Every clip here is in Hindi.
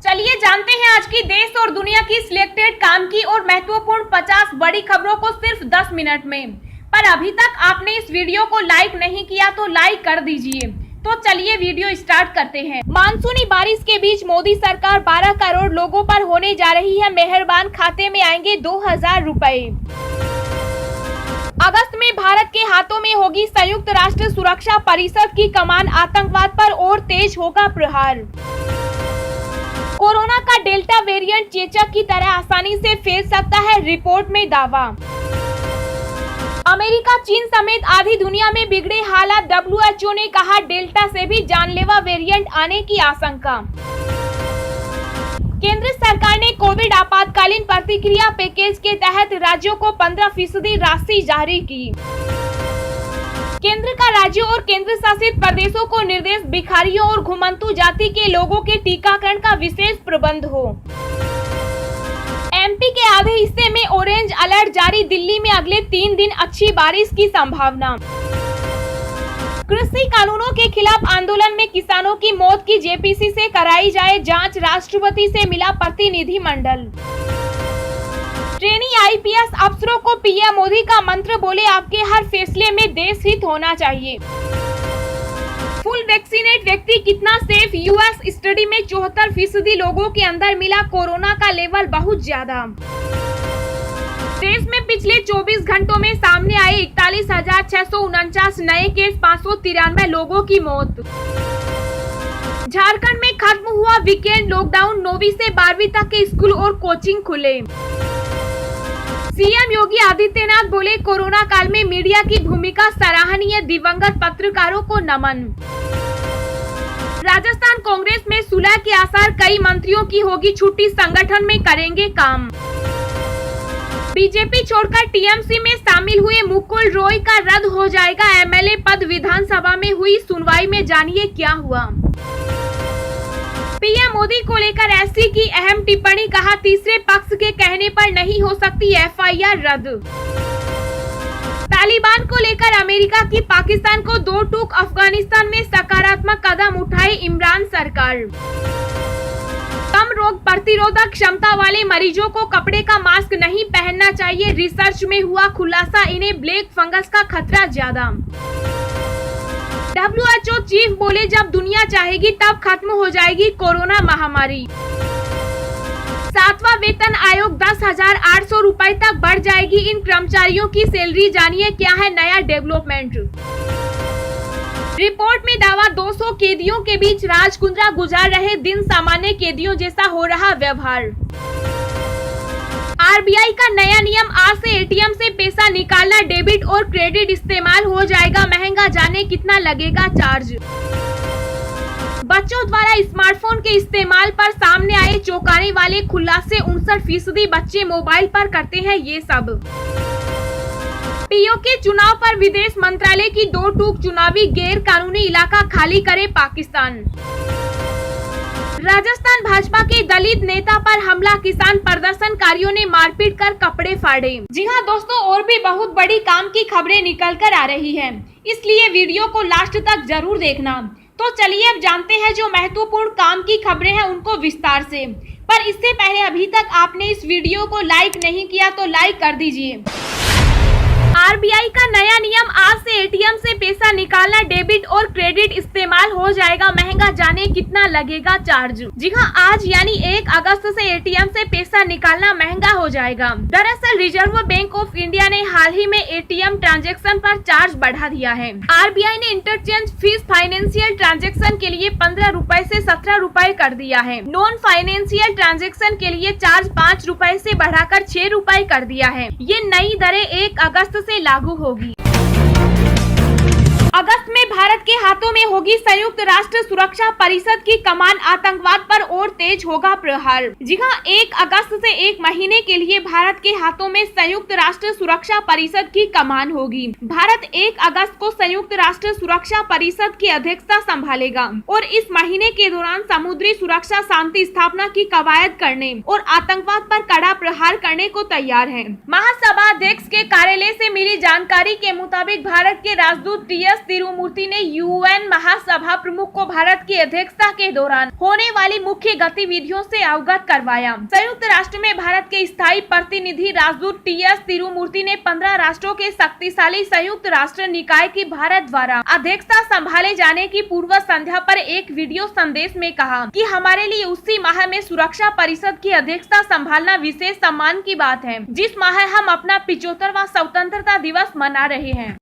चलिए जानते हैं आज की देश और दुनिया की सिलेक्टेड काम की और महत्वपूर्ण 50 बड़ी खबरों को सिर्फ 10 मिनट में। पर अभी तक आपने इस वीडियो को लाइक नहीं किया तो लाइक कर दीजिए। तो चलिए वीडियो स्टार्ट करते हैं। मानसूनी बारिश के बीच मोदी सरकार 12 करोड़ लोगों पर होने जा रही है मेहरबान, खाते में आएंगे 2000 रुपए। अगस्त में भारत के हाथों में होगी संयुक्त राष्ट्र सुरक्षा परिषद की कमान, आतंकवाद पर और तेज होगा प्रहार। कोरोना का डेल्टा वेरिएंट चेचक की तरह आसानी से फैल सकता है, रिपोर्ट में दावा। अमेरिका, चीन समेत आधी दुनिया में बिगड़े हालात, WHO ने कहा डेल्टा से भी जानलेवा वेरिएंट आने की आशंका। केंद्र सरकार ने कोविड आपातकालीन प्रतिक्रिया पैकेज के तहत राज्यों को 15% राशि जारी की। केंद्र का राज्यों और केंद्र शासित प्रदेशों को निर्देश, भिखारियों और घुमंतू जाति के लोगों के टीकाकरण का विशेष प्रबंध हो। एमपी के आधे हिस्से में ऑरेंज अलर्ट जारी, दिल्ली में अगले 3 दिन अच्छी बारिश की संभावना। कृषि कानूनों के खिलाफ आंदोलन में किसानों की मौत की जेपीसी से कराई जाए जांच, राष्ट्रपति से मिला प्रतिनिधिमंडल। ट्रेनी आईपीएस अफसरों को पीएम मोदी का मंत्र, बोले आपके हर फैसले में देश हित होना चाहिए। फुल वैक्सीनेट व्यक्ति कितना सेफ, यूएस स्टडी में 74% लोगों के अंदर मिला कोरोना का लेवल बहुत ज्यादा। देश में पिछले 24 घंटों में सामने आए 41,649 नए केस, 593 लोगों की मौत। झारखंड में खत्म हुआ वीकेंड लॉकडाउन, 9वीं से 12वीं तक के स्कूल और कोचिंग खुले। सीएम योगी आदित्यनाथ बोले कोरोना काल में मीडिया की भूमिका सराहनीय, दिवंगत पत्रकारों को नमन। राजस्थान कांग्रेस में सुलह के आसार, कई मंत्रियों की होगी छुट्टी, संगठन में करेंगे काम। बीजेपी छोड़कर टीएमसी में शामिल हुए मुकुल रॉय का रद्द हो जाएगा एमएलए पद, विधानसभा में हुई सुनवाई में जानिए क्या हुआ। पीएम मोदी को लेकर एससी की अहम टिप्पणी, कहा तीसरे पक्ष के कहने पर नहीं हो सकती एफआईआर रद्द। तालिबान को लेकर अमेरिका की पाकिस्तान को 2 टूक, अफगानिस्तान में सकारात्मक कदम उठाए इमरान सरकार। कम रोग प्रतिरोधक क्षमता वाले मरीजों को कपड़े का मास्क नहीं पहनना चाहिए, रिसर्च में हुआ खुलासा, इन्हें ब्लैक फंगस का खतरा ज्यादा। WHO चीफ बोले जब दुनिया चाहेगी तब खत्म हो जाएगी कोरोना महामारी। 7वां वेतन आयोग 10,800 रुपए तक बढ़ जाएगी इन कर्मचारियों की सैलरी, जानिए क्या है नया डेवलपमेंट। रिपोर्ट में दावा, 200 कैदियों के बीच राजकुंद्रा गुजार रहे दिन, सामान्य कैदियों जैसा हो रहा व्यवहार। आरबीआई का नया नियम, आज से एटीएम से पैसा निकालना, डेबिट और क्रेडिट इस्तेमाल हो जाएगा महंगा, जाने कितना लगेगा चार्ज। बच्चों द्वारा स्मार्टफोन के इस्तेमाल पर सामने आए चौंकाने वाले खुलासे, 59% बच्चे मोबाइल पर करते हैं ये सब। पीओके चुनाव पर विदेश मंत्रालय की 2 टूक, चुनावी गैर कानूनी इलाका खाली करे पाकिस्तान। राजस्थान भाजपा के दलित नेता पर हमला, किसान प्रदर्शनकारियों ने मारपीट कर कपड़े फाड़े। जी हां दोस्तों, और भी बहुत बड़ी काम की खबरें निकल कर आ रही हैं, इसलिए वीडियो को लास्ट तक जरूर देखना। तो चलिए अब जानते हैं जो महत्वपूर्ण काम की खबरें हैं उनको विस्तार से। पर इससे पहले अभी तक आपने इस वीडियो को लाइक नहीं किया तो लाइक कर दीजिए। आरबीआई का नया नियम, आज से एटीएम से पैसा निकालना, डेबिट और क्रेडिट इस्तेमाल हो जाएगा महंगा, जाने कितना लगेगा चार्ज। जी हां, आज यानी 1 अगस्त से एटीएम से पैसा निकालना महंगा हो जाएगा। दरअसल रिजर्व बैंक ऑफ इंडिया ने हाल ही में एटीएम ट्रांजैक्शन पर चार्ज बढ़ा दिया है। आरबीआई ने इंटरचेंज फीस फाइनेंशियल ट्रांजैक्शन के लिए 15 रुपए से 17 रुपए कर दिया है। नॉन फाइनेंशियल ट्रांजैक्शन के लिए चार्ज 5 रुपए से बढ़ाकर 6 रुपए कर दिया है। ये नई दरें 1 अगस्त से लागू होगी। अगस्त में भारत के हाथों में होगी संयुक्त राष्ट्र सुरक्षा परिषद की कमान, आतंकवाद पर और तेज होगा प्रहार। जी हां, 1 अगस्त से 1 महीने के लिए भारत के हाथों में संयुक्त राष्ट्र सुरक्षा परिषद की कमान होगी। भारत 1 अगस्त को संयुक्त राष्ट्र सुरक्षा परिषद की अध्यक्षता संभालेगा और इस महीने के दौरान समुद्री सुरक्षा, शांति स्थापना की कवायद करने और आतंकवाद पर कड़ा प्रहार करने को तैयार है। महासभा अध्यक्ष के कार्यालय से मिली जानकारी के मुताबिक भारत के राजदूत टीएस तिरुमूर्ति ने यूएन महासभा प्रमुख को भारत की अध्यक्षता के दौरान होने वाली मुख्य गतिविधियों से अवगत करवाया। संयुक्त राष्ट्र में भारत के स्थायी प्रतिनिधि राजदूत टीएस तिरुमूर्ति ने 15 राष्ट्रों के शक्तिशाली संयुक्त राष्ट्र निकाय की भारत द्वारा अध्यक्षता संभाले जाने की पूर्व संध्या पर एक वीडियो संदेश में कहा कि हमारे लिए उसी माह में सुरक्षा परिषद की अध्यक्षता संभालना विशेष सम्मान की बात है, जिस माह हम अपना 75वां स्वतंत्रता दिवस मना रहे हैं।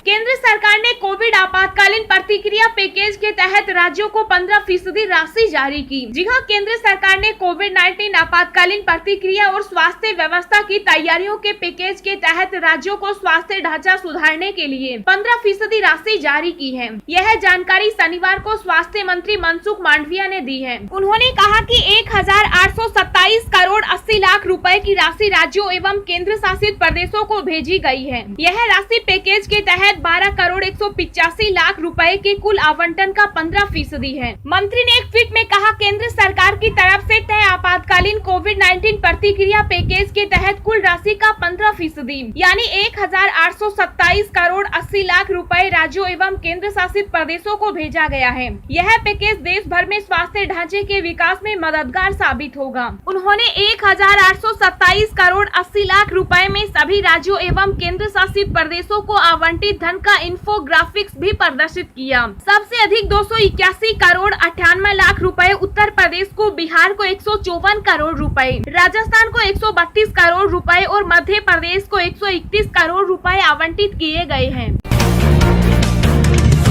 केंद्र सरकार ने कोविड आपातकालीन प्रतिक्रिया पैकेज के तहत राज्यों को 15% राशि जारी की। जी हां, केंद्र सरकार ने कोविड-19 आपातकालीन प्रतिक्रिया और स्वास्थ्य व्यवस्था की तैयारियों के पैकेज के तहत राज्यों को स्वास्थ्य ढांचा सुधारने के लिए 15% राशि जारी की है। यह जानकारी शनिवार को स्वास्थ्य मंत्री मनसुख मांडविया ने दी है। उन्होंने कहा कि 1827 करोड़ 80 लाख रुपए की राशि राज्यों एवं केंद्र शासित प्रदेशों को भेजी गई है। यह राशि पैकेज के तहत 12 करोड़ 185 लाख रुपए के कुल आवंटन का 15% है। मंत्री ने एक ट्वीट में कहा, केंद्र सरकार की तरफ से तय आपातकालीन कोविड-19 प्रतिक्रिया पैकेज के तहत कुल राशि का 15% यानी 1827 करोड़ 80 लाख रुपए राज्यों एवं केंद्र शासित प्रदेशों को भेजा गया है। यह पैकेज देश भर में स्वास्थ्य ढांचे के विकास में मददगार साबित होगा। उन्होंने 1827 करोड़ 80 लाख रुपए में सभी राज्यों एवं केंद्र शासित प्रदेशों को आवंटित धन का इंफोग्राफिक्स भी प्रदर्शित किया। सबसे अधिक 281 करोड़ 98 लाख रुपए उत्तर प्रदेश को, बिहार को 154 करोड़ रुपए, राजस्थान को 132 करोड़ रुपए और मध्य प्रदेश को 131 करोड़ रुपए आवंटित किए गए हैं।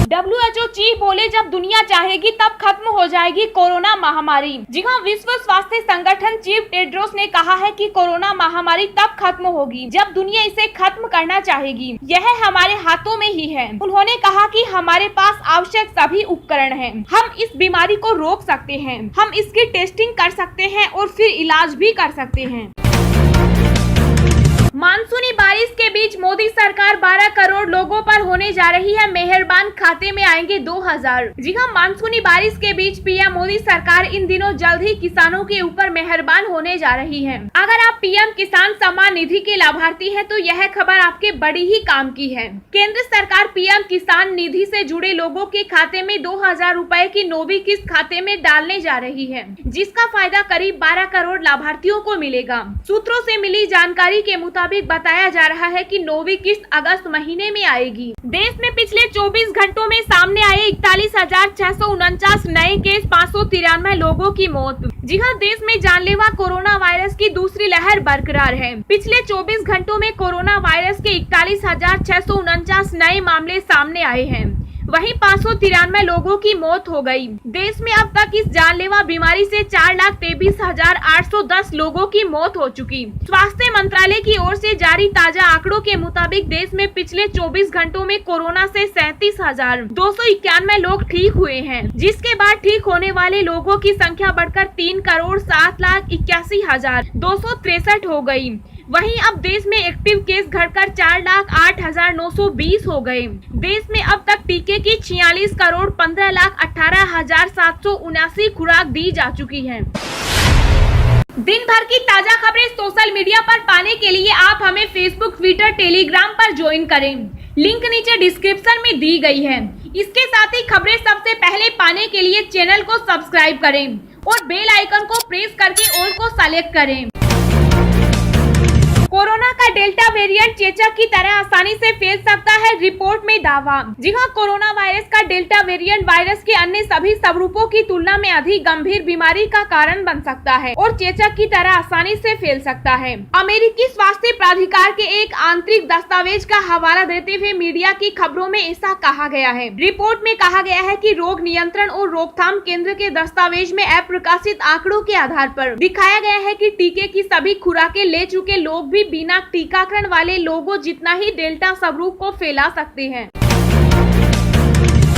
WHO चीफ बोले, जब दुनिया चाहेगी तब खत्म हो जाएगी कोरोना महामारी। जी हां, विश्व स्वास्थ्य संगठन चीफ टेड्रोस ने कहा है कि कोरोना महामारी तब खत्म होगी जब दुनिया इसे खत्म करना चाहेगी। यह हमारे हाथों में ही है। उन्होंने कहा कि हमारे पास आवश्यक सभी उपकरण हैं। हम इस बीमारी को रोक सकते हैं, हम इसकी टेस्टिंग कर सकते हैं और फिर इलाज भी कर सकते हैं। मानसूनी बारिश के बीच मोदी सरकार 12 करोड़ लोगों पर होने जा रही है मेहरबान, खाते में आएंगे 2000। जी हां, मानसूनी बारिश के बीच पीएम मोदी सरकार इन दिनों जल्द ही किसानों के ऊपर मेहरबान होने जा रही है। अगर आप पीएम किसान सम्मान निधि के लाभार्थी हैं तो यह खबर आपके बड़ी ही काम की है। केंद्र सरकार पीएम किसान निधि से जुड़े लोगों के खाते में 2000 रुपए की नौवीं किस्त खाते में डालने जा रही है, जिसका फायदा करीब 12 करोड़ लाभार्थियों को मिलेगा। सूत्रों से मिली जानकारी के मुताबिक बताया जा रहा है कि नौवीं किस्त अगस्त महीने में आएगी। देश में पिछले 24 घंटों में सामने आए 41,649 नए केस, 593 लोगों की मौत। जी हां, देश में जानलेवा कोरोना वायरस की दूसरी लहर बरकरार है। पिछले 24 घंटों में कोरोना वायरस के 41,649 नए मामले सामने आए हैं। वहीं 593 लोगों की मौत हो गई। देश में अब तक इस जानलेवा बीमारी से 4,23,810 लोगों की मौत हो चुकी। स्वास्थ्य मंत्रालय की ओर से जारी ताजा आंकड़ों के मुताबिक देश में पिछले 24 घंटों में कोरोना से 37,291 लोग ठीक हुए हैं, जिसके बाद ठीक होने वाले लोगों की संख्या बढ़कर 3,07,81,263 हो गयी। वहीं अब देश में एक्टिव केस घटकर 4,08,920 हो गए। देश में अब तक टीके की 46 करोड़ 15,18,779 खुराक दी जा चुकी है। दिन भर की ताजा खबरें सोशल मीडिया पर पाने के लिए आप हमें फेसबुक, ट्विटर, टेलीग्राम पर ज्वाइन करें। लिंक नीचे डिस्क्रिप्शन में दी गई है। इसके साथ ही खबरें सबसे पहले पाने के लिए चैनल को सब्सक्राइब करें और बेल आइकन को प्रेस करके ऑल को सेलेक्ट करें। कोरोना का डेल्टा वेरिएंट चेचक की तरह आसानी से फैल सकता है, रिपोर्ट में दावा। जी हां, कोरोना वायरस का डेल्टा वेरिएंट वायरस के अन्य सभी स्वरूपों की तुलना में अधिक गंभीर बीमारी का कारण बन सकता है और चेचक की तरह आसानी से फैल सकता है। अमेरिकी स्वास्थ्य प्राधिकार के एक आंतरिक दस्तावेज का हवाला देते हुए मीडिया की खबरों में ऐसा कहा गया है। रिपोर्ट में कहा गया है कि रोग नियंत्रण और रोकथाम केंद्र के दस्तावेज में अप्रकाशित आंकड़ों के आधार पर दिखाया गया है कि टीके की सभी खुराकें ले चुके लोग भी बिना टीकाकरण वाले लोगों जितना ही डेल्टा स्वरूप को फैला सकते हैं।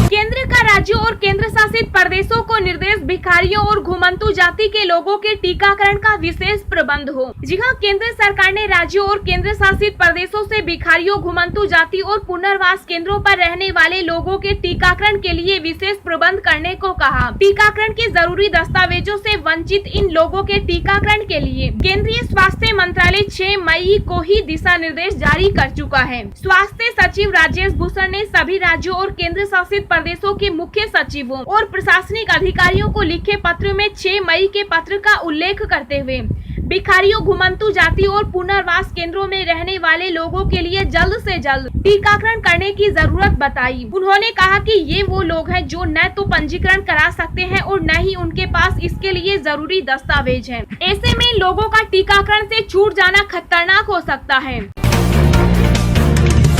केंद्र का राज्यों और केंद्र शासित प्रदेशों को निर्देश, भिखारियों और घुमंतू जाति के लोगों के टीकाकरण का विशेष प्रबंध हो। जी हां, केंद्र सरकार ने राज्यों और केंद्र शासित प्रदेशों से भिखारियों, घुमंतू जाति और पुनर्वास केंद्रों पर रहने वाले लोगों के टीकाकरण के लिए विशेष प्रबंध करने को कहा। टीकाकरण के जरूरी दस्तावेजों से वंचित इन लोगों के टीकाकरण के लिए केंद्रीय स्वास्थ्य मंत्रालय 6 मई को ही दिशा निर्देश जारी कर चुका है। स्वास्थ्य सचिव राजेश भूषण ने सभी राज्यों और केंद्र शासित प्रदेशों के मुख्य सचिवों और प्रशासनिक अधिकारियों को लिखे पत्र में 6 मई के पत्र का उल्लेख करते हुए भिखारियों, घुमंतू जाति और पुनर्वास केंद्रों में रहने वाले लोगों के लिए जल्द से जल्द टीकाकरण करने की जरूरत बताई। उन्होंने कहा कि ये वो लोग हैं जो न तो पंजीकरण करा सकते हैं और न ही उनके पास इसके लिए जरूरी दस्तावेज हैं। ऐसे में इन लोगों का टीकाकरण से छूट जाना खतरनाक हो सकता है।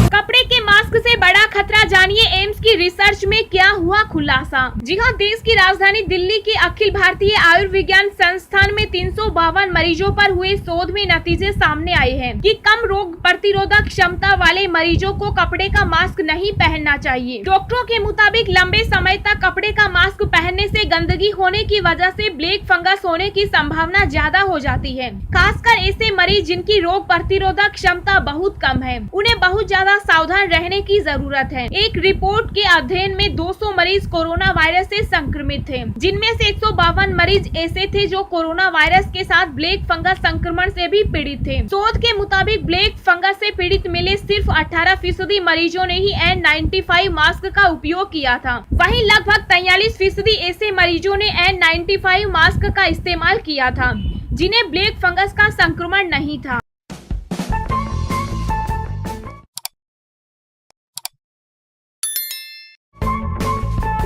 कपड़े के मास्क से बड़ा खतरा, जानिए एम्स की रिसर्च में क्या हुआ खुलासा। जी हां, देश की राजधानी दिल्ली के अखिल भारतीय आयुर्विज्ञान संस्थान में 352 मरीजों पर हुए शोध में नतीजे सामने आए हैं कि कम रोग प्रतिरोधक क्षमता वाले मरीजों को कपड़े का मास्क नहीं पहनना चाहिए। डॉक्टरों के मुताबिक लंबे समय तक कपड़े का मास्क पहनने से गंदगी होने की वजह से ब्लैक फंगस होने की संभावना ज्यादा हो जाती है। खासकर ऐसे मरीज जिनकी रोग प्रतिरोधक क्षमता बहुत कम है, उन्हें बहुत ज्यादा सावधान रहने की जरूरत है। एक रिपोर्ट के अध्ययन में 200 मरीज कोरोना वायरस से संक्रमित थे, जिनमें से 152 मरीज ऐसे थे जो कोरोना वायरस के साथ ब्लैक फंगस संक्रमण से भी पीड़ित थे। शोध के मुताबिक ब्लैक फंगस से पीड़ित मिले सिर्फ 18% मरीजों ने ही N95 मास्क का उपयोग किया था। वहीं लगभग 43% ऐसे मरीजों ने N95 मास्क का इस्तेमाल किया था जिन्हें ब्लैक फंगस का संक्रमण नहीं था।